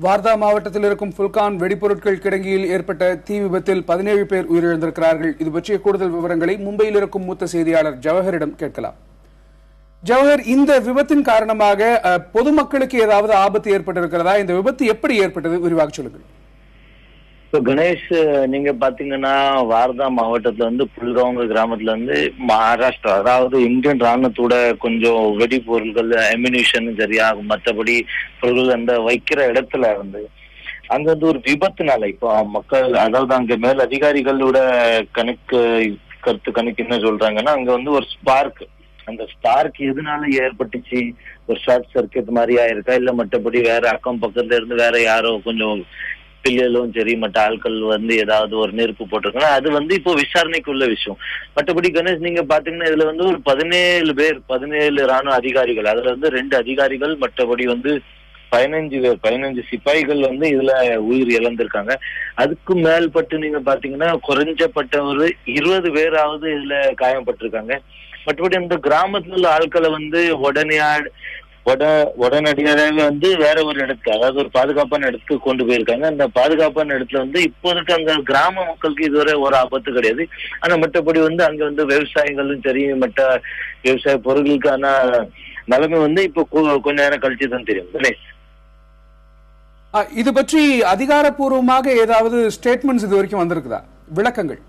வார்தா மாவட்டத்தில் இருக்கும் புல்கான் வெடிபொருட்கள் கிடங்கியில் ஏற்பட்ட தீ விபத்தில் 17 பேர் உயிரிழந்திருக்கிறார்கள். இது பற்றிய கூடுதல் விவரங்களை மும்பையில் இருக்கும் மூத்த செய்தியாளர் ஜவஹரிடம் கேட்கலாம். ஜவஹர், இந்த விபத்தின் காரணமாக பொதுமக்களுக்கு ஏதாவது ஆபத்து ஏற்பட்டிருக்கிறதா? இந்த விபத்து எப்படி ஏற்பட்டது, விரிவாக சொல்லுங்கள். கணேஷ், நீங்க பாத்தீங்கன்னா வார்தா மாவட்டத்துல புல்காங் கிராமத்துல மகாராஷ்டிரா, அதாவது இந்தியன் ராணுவத்தோட கொஞ்சம் வெடிபொருள்கள், அம்யூனிஷன் சரியா மற்றபடி பொருள்கள் அந்த வைக்கிற இடத்துல அங்க ஒரு விபத்துனால இப்போ மக்கள், அதாவது அங்க மேல் அதிகாரிகளோட கருத்து கணக்கு என்ன சொல்றாங்கன்னா, அங்க ஒரு ஸ்பார்க், அந்த ஸ்பார்க் எதனால ஏற்பட்டுச்சு, ஒரு ஷார்ட் சர்க்கியூட் மாதிரியா இருக்கா, இல்ல மற்றபடி வேற அக்கம் பக்கத்துல இருந்து வேற யாரோ கொஞ்சம் பிள்ளைகளும் சரி மற்ற ஆட்கள் ஏதாவது ஒரு நெருப்பு போட்டிருக்காங்க. அது இப்போ விசாரணைக்குள்ள விஷயம். மற்றபடி கணேஷ், நீங்க பாத்தீங்கன்னா இதுல ஒரு 17 பேர், 17 ராணுவ அதிகாரிகள், அதுல 2 அதிகாரிகள், மற்றபடி 15 பேர், 15 சிப்பாய்கள் இதுல உயிர் இழந்திருக்காங்க. அதுக்கு மேல்பட்டு நீங்க பாத்தீங்கன்னா குறைஞ்சப்பட்ட ஒரு 20 பேராவது இதுல காயப்பட்டிருக்காங்க. மற்றபடி அந்த கிராமத்துல உள்ள ஆட்களை உடனடியாக வேற ஒரு இடத்துக்கு, அதாவது ஒரு பாதுகாப்பான இடத்துக்கு கொண்டு போயிருக்காங்க. அந்த பாதுகாப்பான இடத்துல இப்போதைக்கு அங்க கிராம மக்களுக்கு இதுவரை ஒரு ஆபத்து கிடையாது. ஆனா மற்றபடி அங்க விவசாயிகளும் சரி மற்ற விவசாய பொருட்களுக்கான நிலைமை இப்போ கொஞ்ச நேரம் கழிச்சு தான் தெரியும். கணேஷ், இது பற்றி அதிகாரப்பூர்வமாக ஏதாவது ஸ்டேட்மெண்ட்ஸ் இது வரைக்கும் வந்திருக்குதா, விளக்கங்கள்?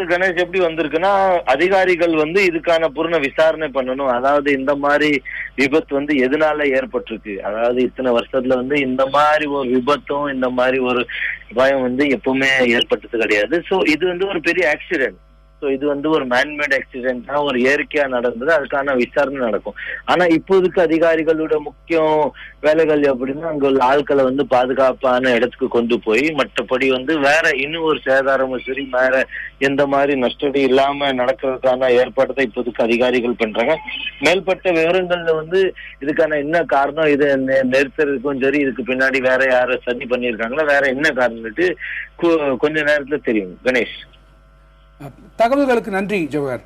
கணேஷ் எப்படி வந்திருக்குன்னா, அதிகாரிகள் இதுக்கான பூர்ண விசாரணை பண்ணணும். அதாவது இந்த மாதிரி விபத்து எதனால ஏற்பட்டிருக்கு, அதாவது இத்தனை வருஷத்துல இந்த மாதிரி ஒரு விபத்தும் இந்த மாதிரி ஒரு பயம் எப்பவுமே ஏற்பட்டது கிடையாது. சோ இது ஒரு பெரிய ஆக்சிடென்ட். இது ஒரு மேன்மேட் ஆக்சிடென்ட் தான், ஒரு இயற்கையா நடந்தது. அதுக்கான விசாரணை நடக்கும். ஆனா இப்போதைக்கு அதிகாரிகளோட முக்கியம் வேலைகள் எப்படின்னா, அங்க உள்ள ஆட்களை பாதுகாப்பான இடத்துக்கு கொண்டு போய் மற்றபடி வேற இன்னும் ஒரு சேதாரமும் சரி வேற எந்த மாதிரி நஷ்டடி இல்லாம நடக்கிறதுக்கான ஏற்பாடு இப்போதைக்கு அதிகாரிகள் பண்றாங்க. மேல்பட்ட விவரங்கள்ல இதுக்கான என்ன காரணம், இதை நிறுத்துறதுக்கும் சரி இதுக்கு பின்னாடி வேற யாரும் சதி பண்ணியிருக்காங்களா, வேற என்ன காரணம்னுட்டு கொஞ்ச நேரத்துல தெரியும். கணேஷ், தகவல்களுக்கு நன்றி ஜவஹர்.